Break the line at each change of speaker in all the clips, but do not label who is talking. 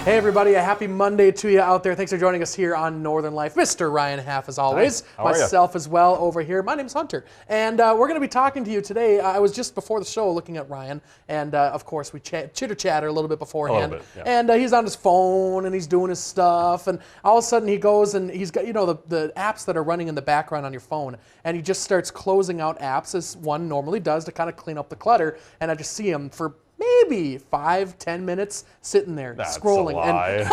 Hey everybody, a happy Monday to you out there. Thanks for joining us here on Northern Life. Mr. Ryan Half as always.
Hi. How are
Myself as well over here. My name's Hunter. And we're going to be talking to you today. I was just before the show looking at Ryan. And of course we chitter-chatter a little bit beforehand.
A little bit, yeah.
And he's on his phone and he's doing his stuff. And all of a sudden he goes and he's got, the apps that are running in the background on your phone. And he just starts closing out apps as one normally does to kind of clean up the clutter. And I just see him for maybe 5-10 minutes sitting there scrolling and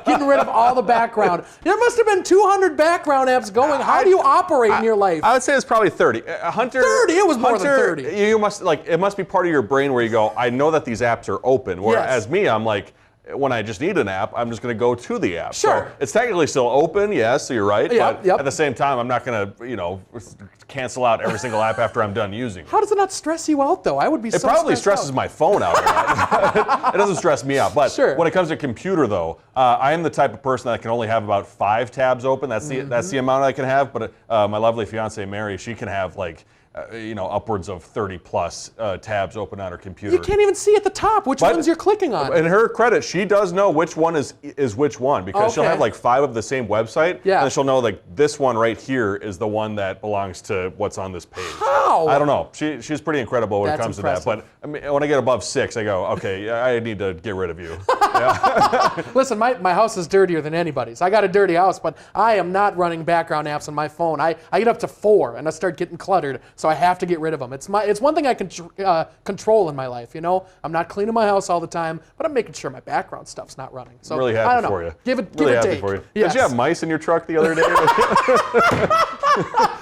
getting rid of all the background. There must have been 200 background apps going. How do you operate in your life?
I would say it's probably 30. Hunter,
30? It was more than 30.
You must it must be part of your brain where you go, I know that these apps are open. Whereas me, I'm like, when I just need an app, I'm just going to go to the app.
Sure.
So it's technically still open, yes, so you're right.
Yep,
but at the same time, I'm not going to, cancel out every single app after I'm done using it.
How does it not stress you out, though? I would be so stressed out.
It probably stresses my phone out. It doesn't stress me out. But
sure.
When it comes to computer, though, I am the type of person that can only have about 5 tabs open. That's the amount I can have. But my lovely fiance, Mary, she can have like upwards of 30 plus tabs open on her computer.
You can't even see at the top which ones you're clicking on.
In her credit, she does know which one is which one, because she'll have like 5 of the same website,
yeah.
and she'll know like this one right here is the one that belongs to what's on this page.
How?
I don't know. She's pretty incredible when it comes
impressive.
to that. But I mean, when I get above 6, I go, okay, I need to get rid of you.
Listen, my house is dirtier than anybody's. I got a dirty house, but I am not running background apps on my phone. I get up to 4 and I start getting cluttered, so I have to get rid of them. It's one thing I can control in my life. I'm not cleaning my house all the time, but I'm making sure my background stuff's not running. So
I'm really happy
I don't know.
for you.
Give it
really
a
happy
take.
for you.
Yes.
Did you have mice in your truck the other day?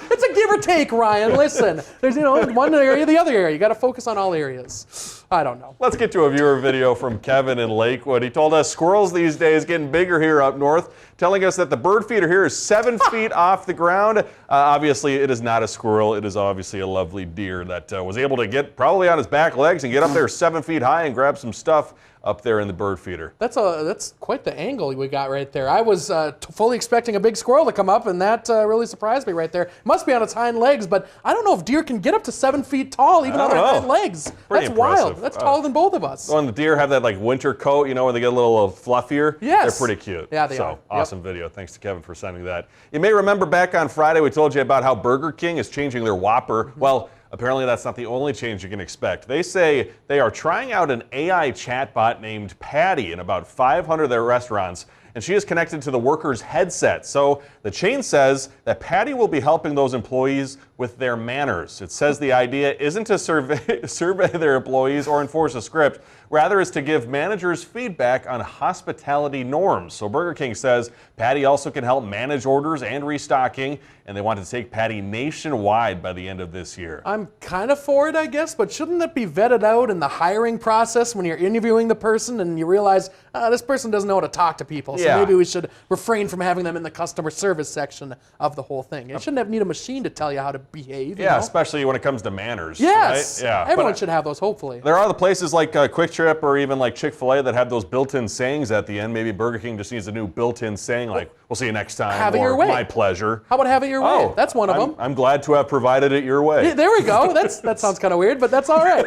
It's a give or take, Ryan. Listen, there's one area, the other area. You got to focus on all areas. I don't know.
Let's get to a viewer video from Kevin in Lakewood. He told us squirrels these days getting bigger here up north, telling us that the bird feeder here is 7 feet off the ground. Obviously, it is not a squirrel. It is obviously a lovely deer that was able to get probably on his back legs and get up there 7 feet high and grab some stuff up there in the bird feeder.
That's quite the angle we got right there. I was fully expecting a big squirrel to come up, and that really surprised me right there. It must be on its hind legs, but I don't know if deer can get up to 7 feet tall even on their hind legs.
Pretty
That's wild.
impressive.
That's taller than both of us.
When the deer have that like winter coat, where they get a little fluffier.
Yes.
They're pretty cute.
Yeah, they are. Yep.
Awesome video. Thanks to Kevin for sending that. You may remember back on Friday we told you about how Burger King is changing their Whopper. Well, apparently that's not the only change you can expect. They say they are trying out an AI chatbot named Patty in about 500 of their restaurants, and she is connected to the workers' headset. So the chain says that Patty will be helping those employees with their manners. It says the idea isn't to survey their employees or enforce a script, rather is to give managers feedback on hospitality norms. So Burger King says Patty also can help manage orders and restocking, and they want to take Patty nationwide by the end of this year.
I'm kind of for it, I guess, but shouldn't that be vetted out in the hiring process when you're interviewing the person and you realize this person doesn't know how to talk to people, so maybe we should refrain from having them in the customer service section of the whole thing. It shouldn't need a machine to tell you how to behave.
Yeah, especially when it comes to manners.
Yes,
right? Yeah.
Everyone should have those, hopefully.
There are the places like Quick Trip or even like Chick-fil-A that have those built-in sayings at the end. Maybe Burger King just needs a new built-in saying like, we'll see you next time,
have it your way.
My pleasure.
How about have it your way? That's one of them.
I'm glad to have provided it your way.
Yeah, there we go. That sounds kind of weird, but that's all right,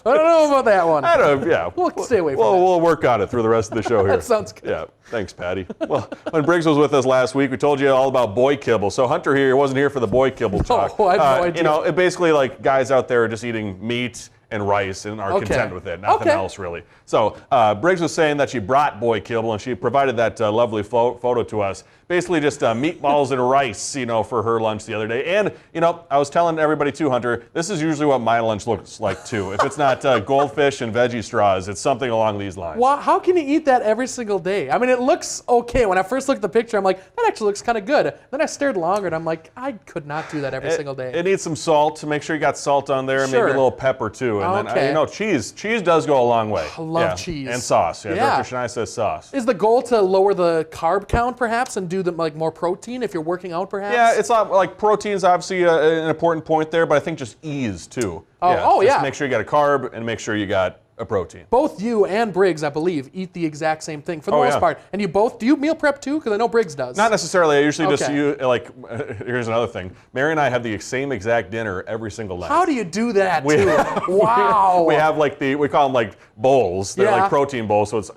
I don't know about that one. We'll stay away from that.
We'll work on it through the rest of the show here.
That sounds good.
Yeah, thanks, Patty. Well, when Briggs was with us last week, we told you all about boy kibble. So Hunter here wasn't here for the boy kibble talk.
Oh, I have no idea.
It basically like guys out there are just eating meat and rice and are content with it. Nothing else really. So Briggs was saying that she brought boy kibble and she provided that lovely photo to us. Basically just meatballs and rice, for her lunch the other day. And, I was telling everybody too, Hunter, this is usually what my lunch looks like too. If it's not goldfish and veggie straws, it's something along these lines.
Well, how can you eat that every single day? I mean, it looks okay. When I first looked at the picture, I'm like, that actually looks kind of good. Then I stared longer and I'm like, I could not do that every single day.
It needs some salt to make sure you got salt on there and maybe a little pepper too. And then, cheese. Cheese does go a long way.
I love cheese.
And sauce. Yeah, Dr. Shania says sauce.
Is the goal to lower the carb count perhaps and do more protein if you're working out perhaps?
Yeah, it's not like protein's obviously an important point there, but I think just ease too.
Just
make sure you got a carb and make sure you got a protein.
Both you and Briggs, I believe, eat the exact same thing for the most part. And you both, do you meal prep too? Because I know Briggs does.
Not necessarily. I usually just use, like, here's another thing. Mary and I have the same exact dinner every single night.
How do you do that too? Wow.
We have like we call them like bowls. They're like protein bowls. So it's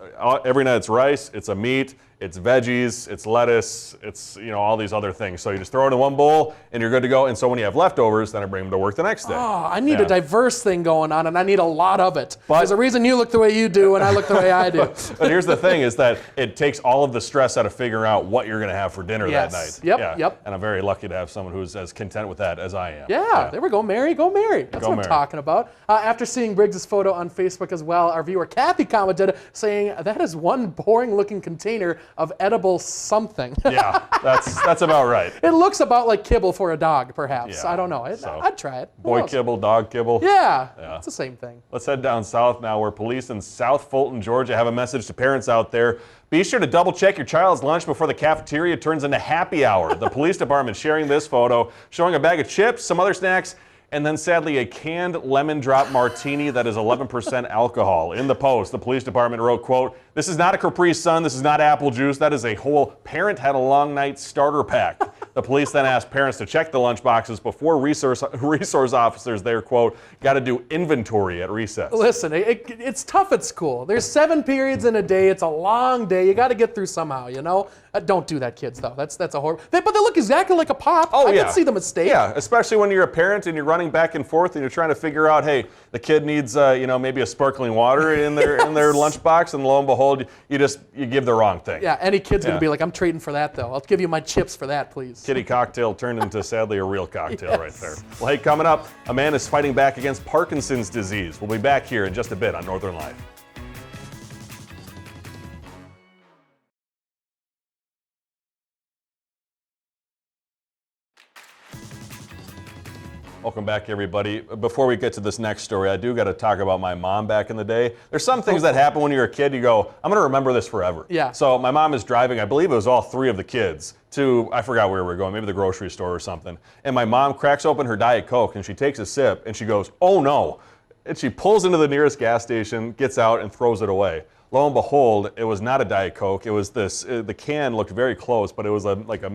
every night it's rice, it's a meat, it's veggies, it's lettuce, it's all these other things. So you just throw it in one bowl and you're good to go. And so when you have leftovers, then I bring them to work the next day.
Oh, I need a diverse thing going on, and I need a lot of it. There's a reason you look the way you do and I look the way I do.
But here's the thing is that it takes all of the stress out of figuring out what you're going to have for dinner that night.
Yep.
And I'm very lucky to have someone who's as content with that as I am.
Yeah. There we go, Mary. Go Mary. That's what I'm talking about. After seeing Briggs' photo on Facebook as well, our viewer Kathy commented saying, that is one boring-looking container of edible something.
Yeah, that's about right.
It looks about like kibble for a dog, perhaps. I don't know. I'd try it.
Boy kibble, dog kibble.
Yeah, it's the same thing.
Let's head down south now, where police in South Fulton, Georgia have a message to parents out there. Be sure to double check your child's lunch before the cafeteria turns into happy hour. The police department sharing this photo, showing a bag of chips, some other snacks, and then sadly a canned lemon drop martini that is 11% alcohol. In the post, the police department wrote, quote, "This is not a Capri Sun, this is not apple juice, that is a whole parent had a long night starter pack." The police then asked parents to check the lunch boxes before resource officers there, quote, got to do inventory at recess.
Listen, it's tough at school. There's 7 periods in a day. It's a long day. You got to get through somehow, Don't do that, kids, though. That's a horrible. But they look exactly like a pop. I can see the mistake.
Yeah, especially when you're a parent and you're running back and forth and you're trying to figure out, hey, the kid needs, maybe a sparkling water in their lunchbox, and lo and behold, you give the wrong thing.
Yeah, any kid's gonna be like, I'm trading for that though. I'll give you my chips for that, please.
Kitty cocktail turned into, sadly, a real cocktail right there. Well, hey, coming up, a man is fighting back against Parkinson's disease. We'll be back here in just a bit on Northern Life. Welcome back, everybody. Before we get to this next story, I do got to talk about my mom back in the day. There's some things that happen when you're a kid, you go, I'm going to remember this forever.
Yeah.
So my mom is driving, I believe it was all 3 of the kids, to, I forgot where we were going, maybe the grocery store or something. And my mom cracks open her Diet Coke and she takes a sip and she goes, oh no. And she pulls into the nearest gas station, gets out and throws it away. Lo and behold, it was not a Diet Coke. It was this, the can looked very close, but it was like a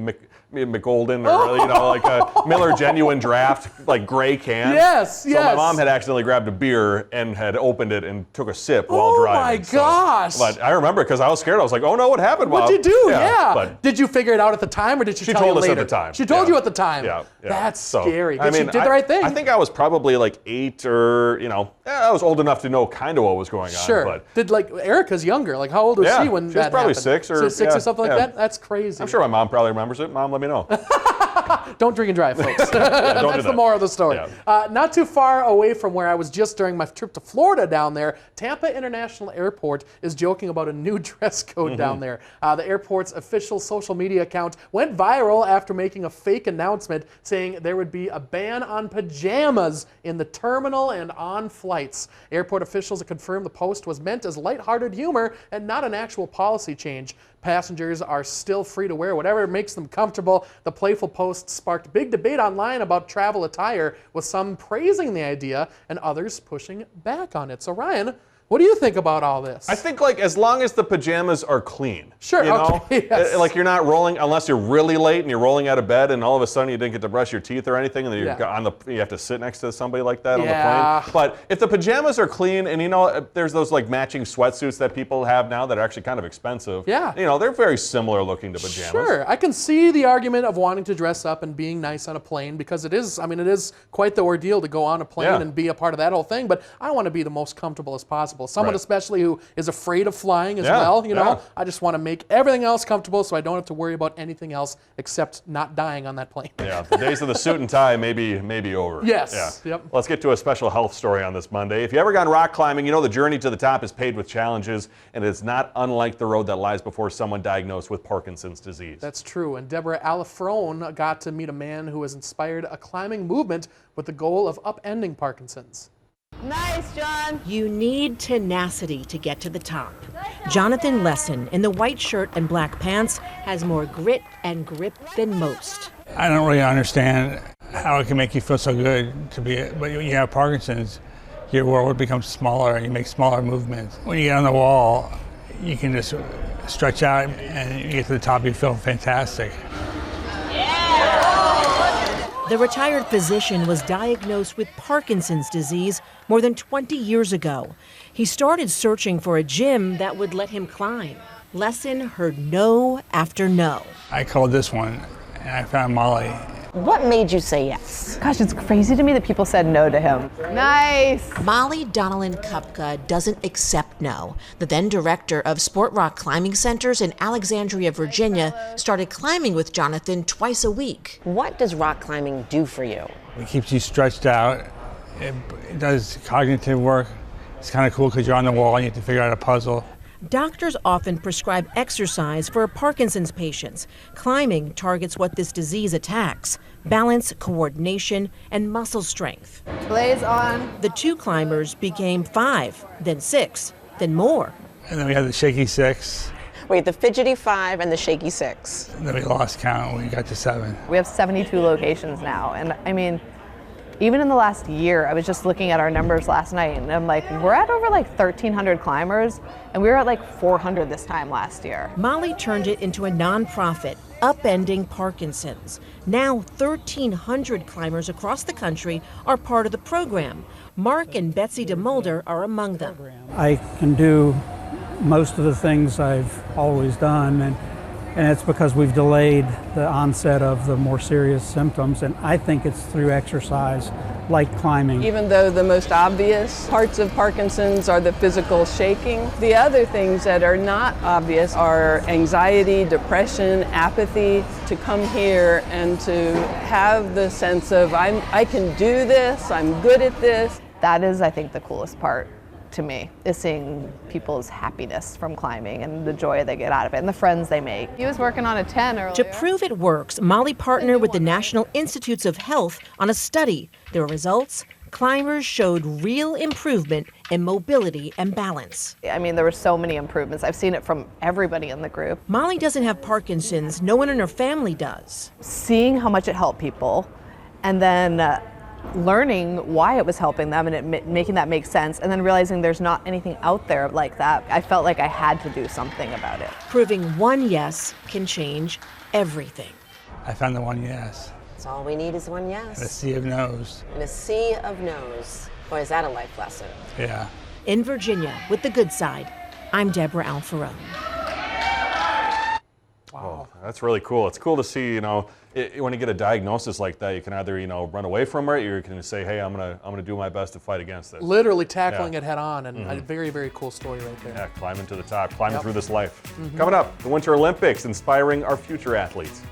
McGolden or like a Miller Genuine Draft, like gray can.
Yes,
So my mom had accidentally grabbed a beer and had opened it and took a sip while driving.
Oh my gosh.
But I remember because I was scared. I was like, oh no, what happened, Mom?
What'd you do?
But
did you figure it out at the time, or did she tell you later?
She told us at the time.
She told you at the time.
Yeah.
That's scary.
I mean,
she did the right thing.
I think I was probably like 8 or, I was old enough to know kind of what was going on.
Sure.
But
did Erica's younger? Like how old was she when that
probably
happened?
6 or
6 or something like that? That's crazy.
I'm sure my mom probably remembers it. Mom, let me know.
Don't drink and drive, folks. That's the moral of the story.
Yeah.
Not too far away from where I was just during my trip to Florida down there, Tampa International Airport is joking about a new dress code down there. The airport's official social media account went viral after making a fake announcement saying there would be a ban on pajamas in the terminal and on flights. Airport officials have confirmed the post was meant as lighthearted humor and not an actual policy change. Passengers are still free to wear whatever makes them comfortable. The playful post sparked big debate online about travel attire, with some praising the idea and others pushing back on it. So Ryan, what do you think about all this?
I think as long as the pajamas are clean.
Sure, okay, yes.
Like you're not rolling, unless you're really late and you're rolling out of bed and all of a sudden you didn't get to brush your teeth or anything and then you have to sit next to somebody like that on the plane. But if the pajamas are clean and there's those like matching sweatsuits that people have now that are actually kind of expensive.
Yeah.
They're very similar looking to pajamas.
Sure, I can see the argument of wanting to dress up and being nice on a plane because it is quite the ordeal to go on a plane and be a part of that whole thing, but I want to be the most comfortable as possible. Someone especially who is afraid of flying as well, I just want to make everything else comfortable so I don't have to worry about anything else except not dying on that plane.
Yeah, the days of the suit and tie may be over.
Yes.
Yeah. Yep. Let's get to a special health story on this Monday. If you ever gone rock climbing, the journey to the top is paved with challenges, and it's not unlike the road that lies before someone diagnosed with Parkinson's disease.
That's true, and Deborah Alafrone got to meet a man who has inspired a climbing movement with the goal of upending Parkinson's.
Nice, John.
You need tenacity to get to the top. Jonathan Lesson, in the white shirt and black pants, has more grit and grip than most.
I don't really understand how it can make you feel so good to be, but when you have Parkinson's, your world becomes smaller and you make smaller movements. When you get on the wall, you can just stretch out and you get to the top, you feel fantastic.
The retired physician was diagnosed with Parkinson's disease more than 20 years ago. He started searching for a gym that would let him climb. Lesson heard no after no.
I called this one and I found Molly.
What made you say yes?
Gosh, it's crazy to me that people said no to him. Nice.
Molly Donnellan Kupka doesn't accept no. The then director of Sport Rock Climbing Centers in Alexandria, Virginia, started climbing with Jonathan twice a week.
What does rock climbing do for you?
It keeps you stretched out. It does cognitive work. It's kind of cool because you're on the wall and you have to figure out a puzzle.
Doctors often prescribe exercise for Parkinson's patients. Climbing targets what this disease attacks: balance, coordination, and muscle strength.
Blaze on.
The two climbers became 5, then 6, then more.
And then we had the shaky 6.
Wait, the fidgety 5 and the shaky 6.
And then we lost count when we got to 7.
We have 72 locations now. And I mean, even in the last year, I was just looking at our numbers last night and I'm like, we're at over like 1,300 climbers and we were at like 400 this time last year.
Molly turned it into a nonprofit, Upending Parkinson's. Now 1,300 climbers across the country are part of the program. Mark and Betsy DeMulder are among them.
I can do most of the things I've always done, and it's because we've delayed the onset of the more serious symptoms, and I think it's through exercise like climbing.
Even though the most obvious parts of Parkinson's are the physical shaking, the other things that are not obvious are anxiety, depression, apathy. To come here and to have the sense of I can do this, I'm good at this.
That is, I think, the coolest part to me, is seeing people's happiness from climbing and the joy they get out of it and the friends they make. He was working on a 10 earlier.
To prove it works, Molly partnered with the National Institutes of Health on a study. Their results: climbers showed real improvement in mobility and balance.
I mean, there were so many improvements. I've seen it from everybody in the group.
Molly doesn't have Parkinson's. No one in her family does.
Seeing how much it helped people and then learning why it was helping them and it making that make sense, and then realizing there's not anything out there like that, I felt like I had to do something about it.
Proving one yes can change everything.
I found the one yes.
That's all we need is one
A
yes.
sea of no's.
And a sea of no's. Boy, is that a life lesson.
Yeah.
In Virginia, with the good side, I'm Deborah Alfarone.
Wow, that's really cool. It's cool to see, when you get a diagnosis like that, you can either, run away from it, or you can say, hey, I'm gonna do my best to fight against this.
Literally tackling it head on, and a very, very cool story right there.
Yeah, climbing to the top, climbing through this life. Coming up, the Winter Olympics, inspiring our future athletes.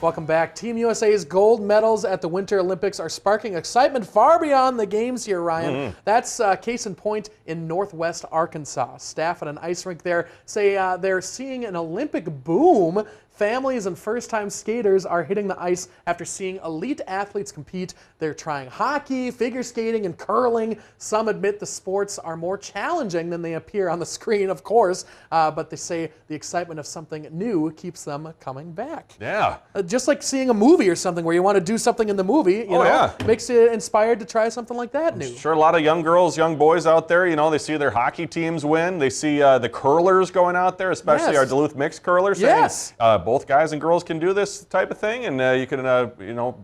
Welcome back. Team USA's gold medals at the Winter Olympics are sparking excitement far beyond the games here, Ryan. That's case in point in Northwest Arkansas. Staff at an ice rink there say they're seeing an Olympic boom. Families and first-time skaters are hitting the ice after seeing elite athletes compete. They're trying hockey, figure skating, and curling. Some admit the sports are more challenging than they appear on the screen, of course, but they say the excitement of something new keeps them coming back.
Yeah.
Just like seeing a movie or something where you want to do something in the movie, you know, makes you inspired to try something like that new.
Sure, a lot of young girls, young boys out there, they see their hockey teams win. They see the curlers going out there, especially our Duluth mixed curlers. Saying, both guys and girls can do this type of thing, and you can,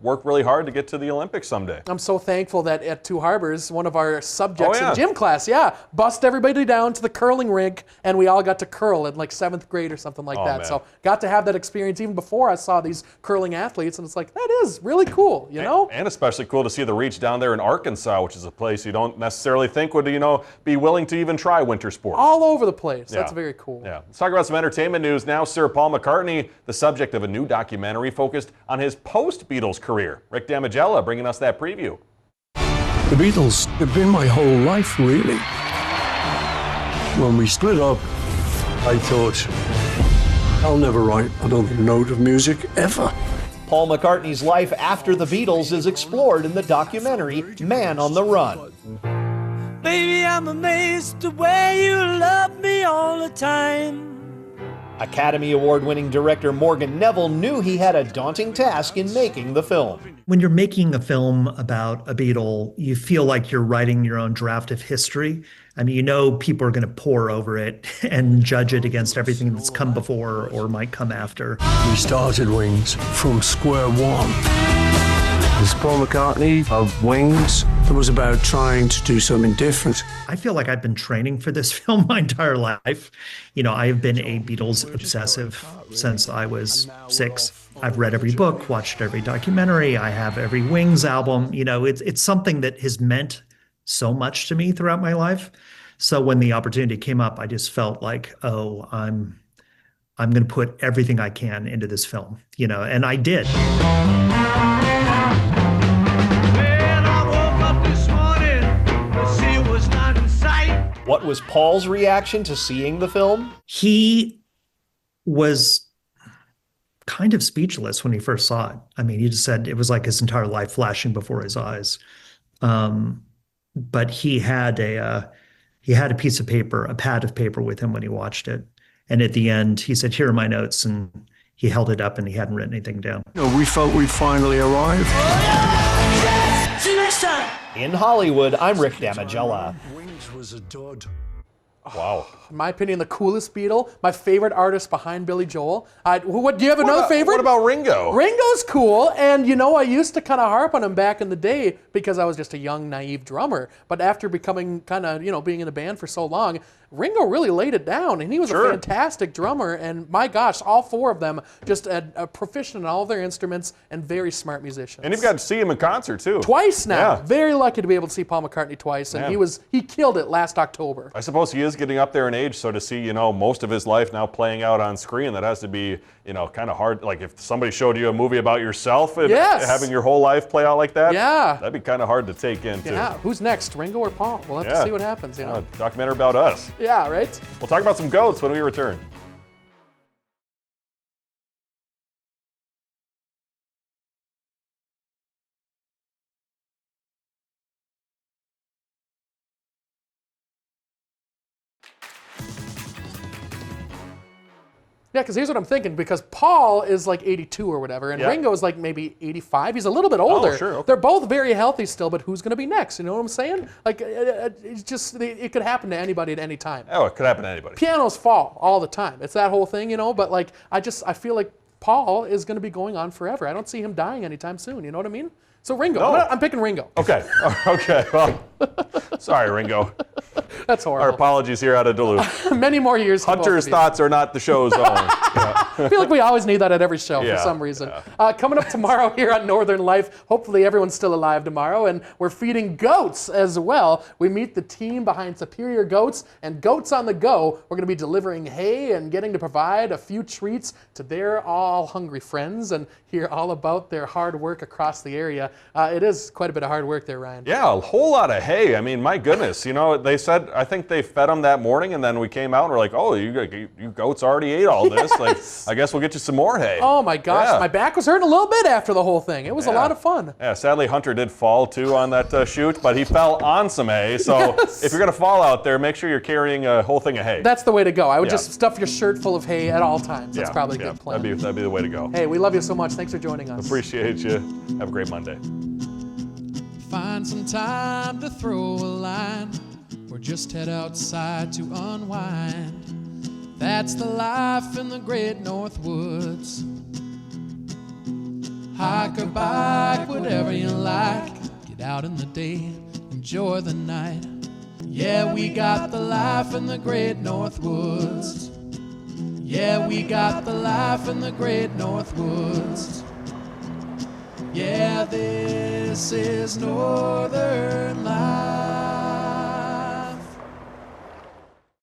work really hard to get to the Olympics someday.
I'm so thankful that at Two Harbors, one of our subjects in gym class, bust everybody down to the curling rink, and we all got to curl in like 7th grade or something like that. Man. So got to have that experience even before I saw these curling athletes, and it's like, that is really cool, you know?
And especially cool to see the reach down there in Arkansas, which is a place you don't necessarily think would, be willing to even try winter sports.
All over the place. That's very cool.
Yeah. Let's talk about some entertainment news now. Sir Paul McCartney, the subject of a new documentary focused on his post-Beatles career. Rick Damigella bringing us that preview.
The Beatles have been my whole life, really. When we split up, I thought, I'll never write another note of music, ever.
Paul McCartney's life after the Beatles is explored in the documentary Man on the Run.
Baby, I'm amazed the way you love me all the time.
Academy Award-winning director Morgan Neville knew he had a daunting task in making the film.
When you're making a film about a Beatle, you feel like you're writing your own draft of history. I mean, you know people are going to pore over it and judge it against everything that's come before or might come after.
We started Wings from square one. As Paul McCartney of Wings, it was about trying to do something different.
I feel like I've been training for this film my entire life. You know, I have been a Beatles obsessive since I was 6. I've read every book, watched every documentary. I have every Wings album. You know, it's something that has meant so much to me throughout my life. So when the opportunity came up, I just felt like, oh, I'm going to put everything I can into this film, you know, and I did.
What was Paul's reaction to seeing the film?
He was kind of speechless when he first saw it. I mean, he just said it was like his entire life flashing before his eyes. But he had a piece of paper, a pad of paper with him when he watched it. And at the end, he said, "Here are my notes." And he held it up and he hadn't written anything down.
We felt we'd finally arrived.
See you next time.
In Hollywood, I'm Rick Damigella.
Wings was a dud.
Wow.
In my opinion, the coolest Beatle, my favorite artist behind Billy Joel. What do you have another favorite?
What about Ringo?
Ringo's cool, and you know, I used to kind of harp on him back in the day because I was just a young, naive drummer. But after becoming kind of, you know, being in a band for so long, Ringo really laid it down, and he was a fantastic drummer. And my gosh, all 4 of them just proficient in all of their instruments and very smart musicians.
And you've got to see him in concert too.
Twice now.
Yeah.
Very lucky to be able to see Paul McCartney twice, and he killed it last October.
I suppose he is getting up there in age, so to see, you know, most of his life now playing out on screen, that has to be, you know, kind of hard. Like if somebody showed you a movie about yourself and having your whole life play out like that, that'd be kind of hard to take in too.
Yeah, who's next, Ringo or Paul? We'll have to see what happens, you know.
Documentary about us.
Yeah, right?
We'll talk about some goats when we return.
Yeah, because here's what I'm thinking, because Paul is like 82 or whatever, and Ringo is like maybe 85. He's a little bit older.
Oh, sure. Okay.
They're both very healthy still, but who's going to be next? You know what I'm saying? Like, it's just, it could happen to anybody at any time.
Oh, it could happen to anybody.
Pianos fall all the time. It's that whole thing, you know, but like, I feel like Paul is going to be going on forever. I don't see him dying anytime soon, you know what I mean? So Ringo, I'm picking Ringo.
Okay, okay, well, sorry, Ringo.
That's horrible.
Our apologies here out of Duluth.
Many more years.
Hunter's thoughts are not the show's own.
I feel like we always need that at every show for some reason. Coming up tomorrow here on Northern Life, hopefully everyone's still alive tomorrow, and we're feeding goats as well. We meet the team behind Superior Goats and Goats on the Go. We're going to be delivering hay and getting to provide a few treats to their all hungry friends and hear all about their hard work across the area. It is quite a bit of hard work there, Ryan.
Yeah, a whole lot of hay. I mean, my goodness. You know, they said, I think they fed them that morning, and then we came out and we're like, oh, you goats already ate all this. Like, I guess we'll get you some more hay.
Oh my gosh, my back was hurting a little bit after the whole thing. It was a lot of fun.
Yeah, sadly Hunter did fall too on that shoot, but he fell on some hay. So if you're gonna fall out there, make sure you're carrying a whole thing of hay.
That's the way to go. I would just stuff your shirt full of hay at all times. That's probably a good plan.
That'd be the way to go.
Hey, we love you so much. Thanks for joining us.
Appreciate you. Have a great Monday.
Find some time to throw a line, or just head outside to unwind. That's the life in the great North Woods. Hike or bike, whatever you like. Get out in the day, enjoy the night. Yeah, we got the life in the great North Woods. Yeah, we got the life in the great North Woods. Yeah, this is Northern Life.